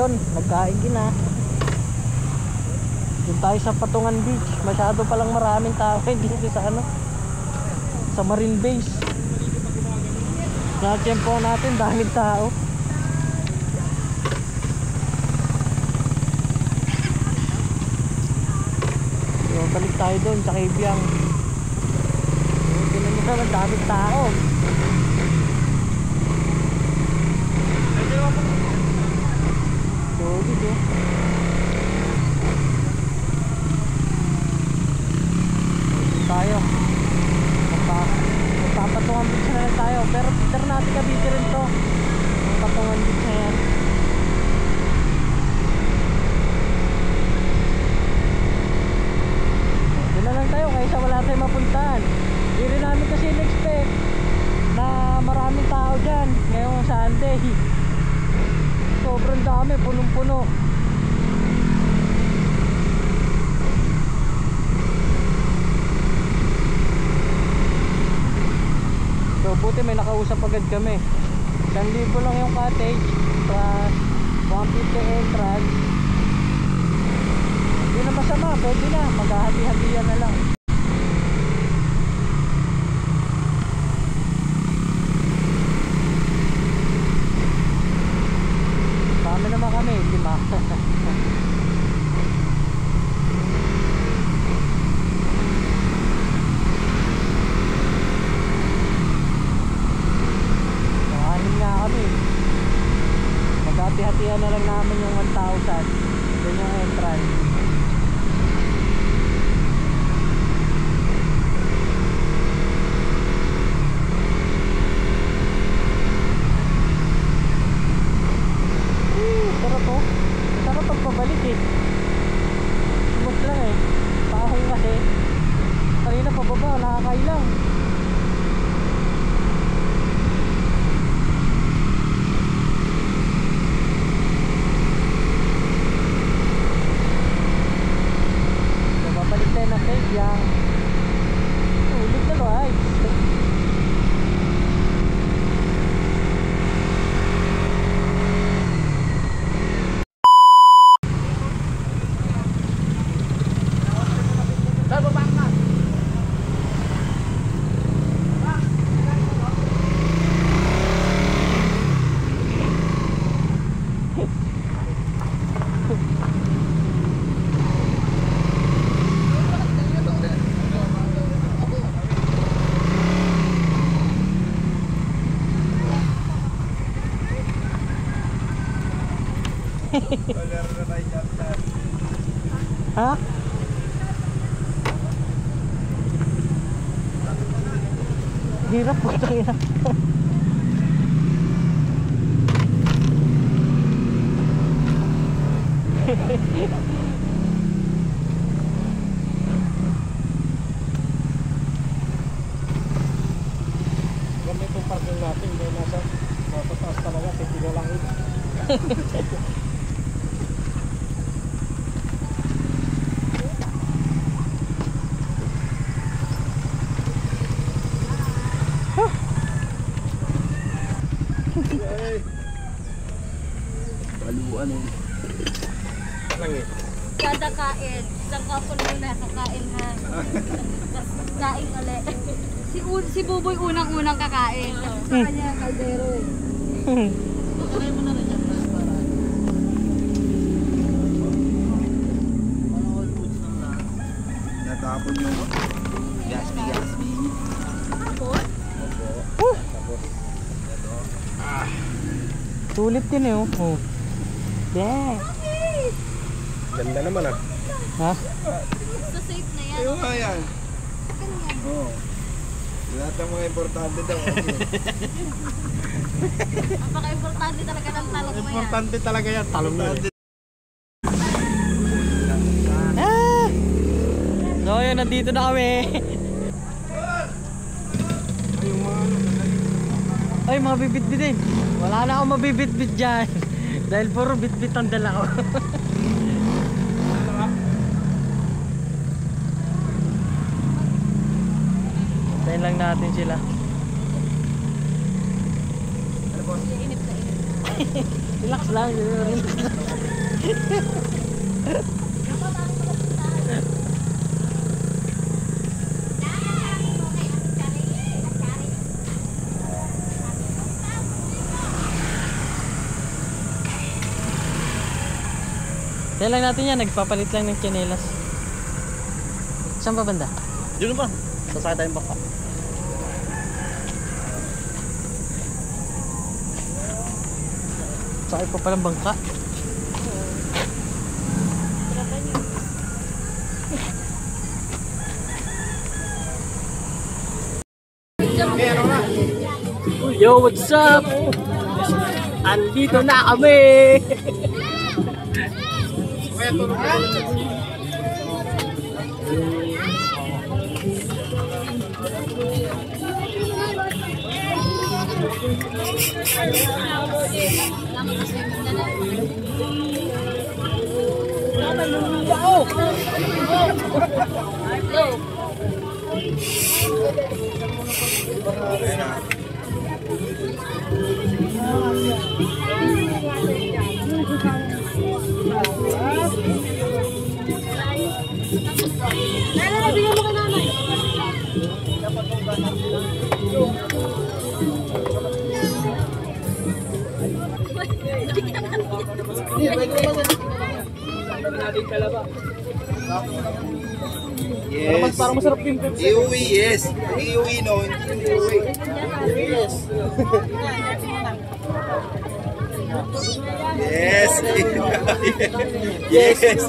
Ayun, nagkain na. Doon tayo sa Patungan Beach. Masyado palang maraming tao dito sa ano, sa Marine Base. Na-tempo natin, daming tao. So, balik tayo doon sa Kabyang. Tingnan nyo naman, daming tao. Solid eh. Tayo magpapatungan beach na lang tayo, pero picture natin kabiti rin to ang patungan beach na yan. Doon na lang tayo kaysa wala tayong mapuntahan. Hindi rin namin kasi in-expect na maraming tao dyan ngayong Sunday. Sobrang dami, punong-puno. So buti may nakausap agad kami. 1,000 lang yung cottage plus 150 entrance. Hindi na masama, pwede na, maghahati-hatiyan na lang. Dami naman kami, 5. Hati-hatihan na lang namin yung 1,000. Doon yung entrance. Sarap po. Sarap pagpabalik eh. Sumag lang eh. Pahong kasi. Kanina pababa, nakakailang. Yang ulit na guys. Ha? Hirap po tayo. Ganito parking natin, dahil nasa taas talaga, titilo lang ito. Baluan eh. Langit. Kada kain, isang kapon muna kakain ha. Kain ulit. Si Buboy unang-unang kakain. Sa kanya kaldero eh. Pagkaray mo na rin yan para all foods ng lahat. Natapon mo. Gaspi. Tapos? Opo. Tapos. Ito. Sulit din eh oh. Yeah. Ganda naman ah. Ha? So safe na yan. Ayun nga yan. Oo. Lahat ng mga importante daw. Napaka-importante talaga ng talong mo yan. Importante talaga yan. Talong mo yan. So yun, nandito na kami. Ay, mga bibit-bit eh. Wala na akong mabibit-bit dyan. Dahil puro bit-bit ang dala ko. Tayin lang natin sila. Inip na inip. Relax lang. Kaya lang natin yan, nagpapalit lang ng tsinelas. Saan pa banda? Yun ba? Sasakay tayong baka. Sakay pa palang bangka. Yo, what's up? Andito na kami! Yes. Parang masarap yung Pepsi. Iuwi, yes. Iuwi, no? Iuwi. Yes. Yes. Yes.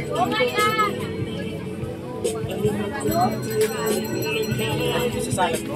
Oh my God! Sasalat ko.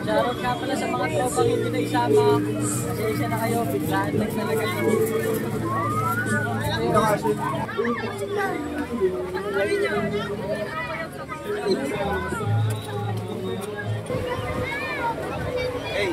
Shoutout nga pala sa mga tropang hindi na isama. Pasensya na kayo, biglaan lang talaga. Hey.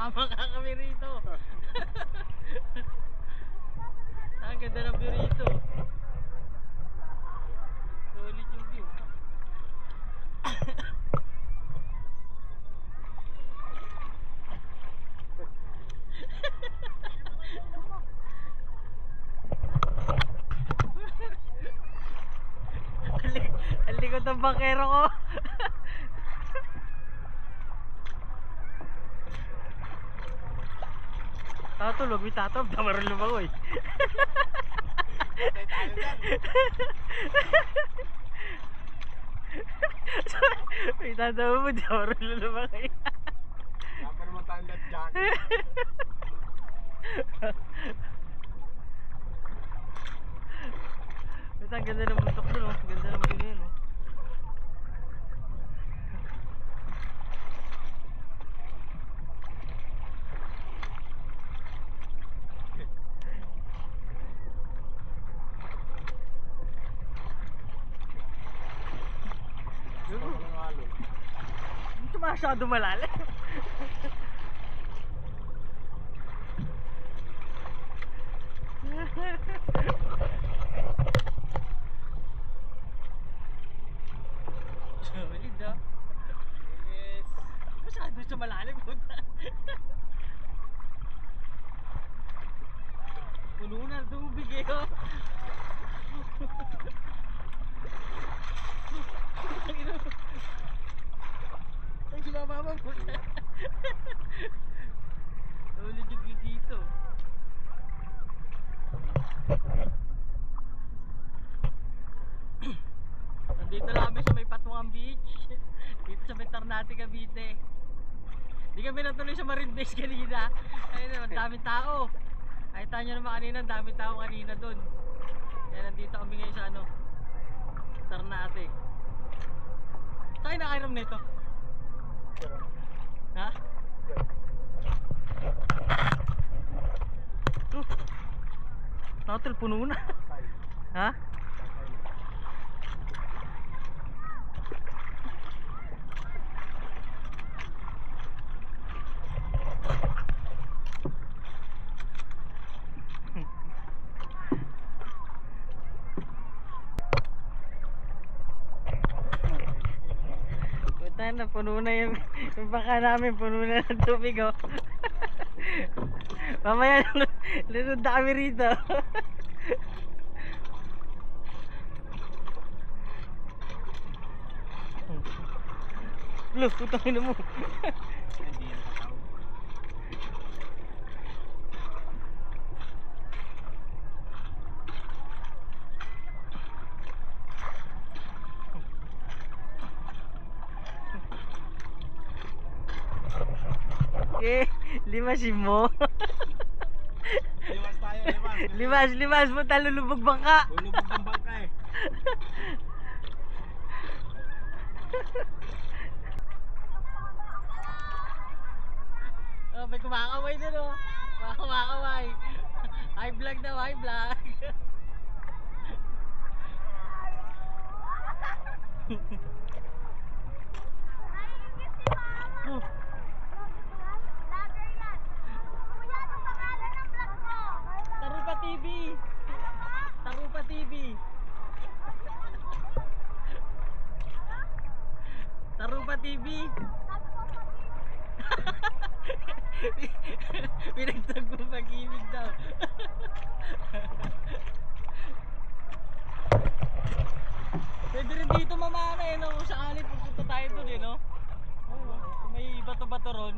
Sumama ka kami rito. Ang ganda ng view rito. Solid yung view. Ang likod ng bakero ko. Tatulog, may tatawag. Damarang lumangoy. May tatawag mo, damarang lumangoy. Dapat naman tayong life jacket. Ito, ang ganda ng bundok dun, oh. Ganda ng view na yun, oh. Hindi masyado malalim. Solid ah. Yes. Masyado siya malalim. Puno na ng tubig eh. Oh. Ay, sumama po. Solid yung view dito. Nandito lang kami sa may Patuangan Beach. Dito sa may Ternate, Cavite. Hindi kami natuloy sa Marine Base kanina. Ayun naman, daming tao. Nakita nyo naman kanina, daming tao kanina dun. Kaya nandito kami ngayon sa ano, Ternate. Saan kayo nakainom nito? Ha? Natal, puno na. Ha? Puta na, puno na yung baka namin, puno na ng tubig, oh. Mamaya lunod na kami rito. Look, putang ina mo. Eh, limasin mo. Limas tayo, limas. Limas mo, talulubog bangka. Lulubog ng bangka eh. Oh, may kumakaway din, oh. Kumakaway. High vlog daw, high vlog. Oh. Tarupa TV. Tarupa TV. Tarupa TV. Pinagtagpo pag-ibig daw. Pwede rin dito mamana eh, no? Kung sakali pupunta tayo doon eh, no? Kung may bato-bato ron,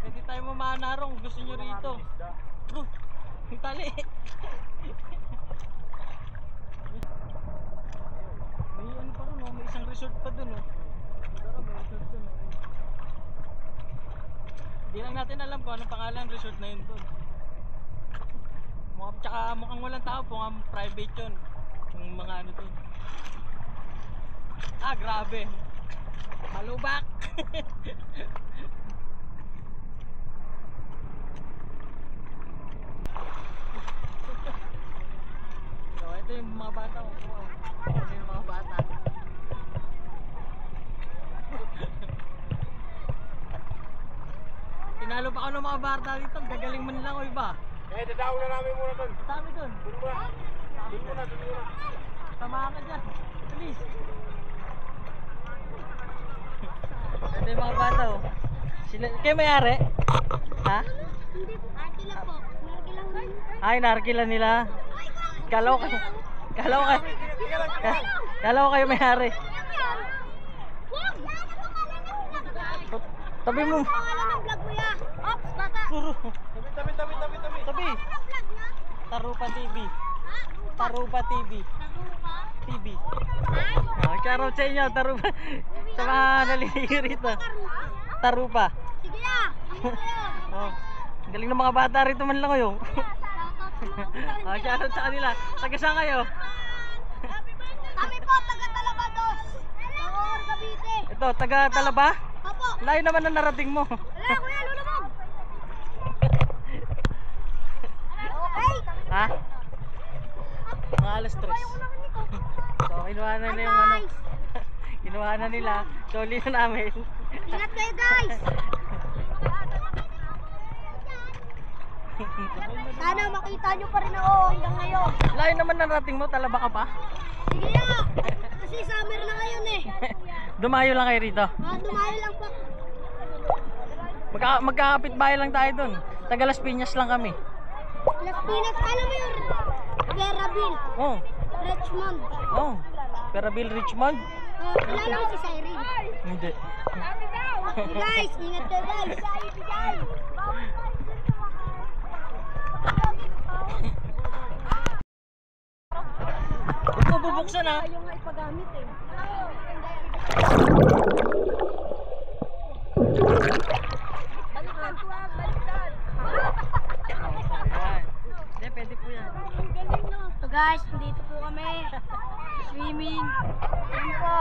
pwede tayo mamana ron kung gusto nyo rito. Bro, yung tali. May ano pa ron, no? May isang resort pa doon, no? Pero may resort doon, no? Hindi lang natin alam kung anong pangalan ng resort na yun doon. Tsaka mukhang walang tao, mukhang private yun. Yung mga ano doon. Ah, grabe. Malubak. So, ito yung mga bata ko. Ito yung mga bata. Tinalo pa baka ng mga bata dito, gagaling man lang o iba. Dadaw na namin muna doon. Dami dun. Doon muna. Tama ka dyan. Please. Ito yung mga bata oh. Sila, kayo may-ari? Ha? Hindi po. Narkila po. Narkila lang. Ay, narkila nila. Kalaw kayo. Kalaw kayo may-ari. Tabi mo. Pangalan ng vlog mo ya. Ops, bata. Tabi. Tabi. Tarupa TV. Tarupa TV. TV. Oh, shoutout sa inyo, Tarupa. Sa mga naliligo rito. Tarupa. Sige na. Oh, galing ng mga bata rito man lang kayo. Oh, shoutout sa kanila. Taga saan kayo? Kami po, taga Talabados. Tawag Cavite. Ito, taga Talaba? Opo. Layo naman na narating mo. Wala, kuya, lulubog. Okay. Ha? Mga alas 3. So, kinuha na yung ano. Kinuha na nila. Soli na namin. Ingat kayo, guys. Sana makita nyo pa rin ako hanggang ngayon. Layo naman na narating mo, Talaba ka pa? Sige na. Kasi summer na ngayon eh. Dumayo lang kayo rito. Dumayo lang po. Magkakapit bahay lang tayo dun. Taga Las Piñas lang kami. Las Piñas, alam mo yun? Guerraville, Oh, Richmond. oh. Peraville, Richmond? Kilala mo si Cyrene? Hindi. Hey guys, ingat kayo guys. Ito bubuksan ha. Ayaw nga ipagamit eh. Baliktad ko ah, baliktad. Hindi, pwede po yan. So guys, dito po kami. Swimming. Yan po.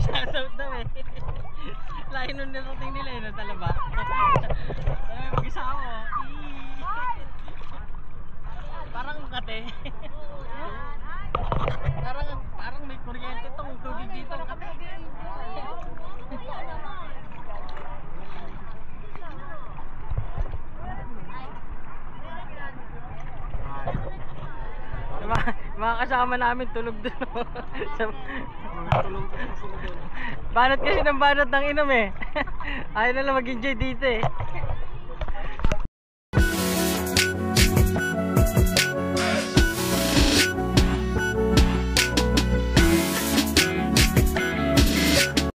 Shoutout daw eh. Layo nun narating nila yun ang Talaba. Ay, mag-isawa oh. Parang kate. Parang may kuryente tong tubig dito. Kate. Mga kasama namin tulog dun. Banat kasi ng banat ng inom eh. Ayaw na lang mag-enjoy dito eh.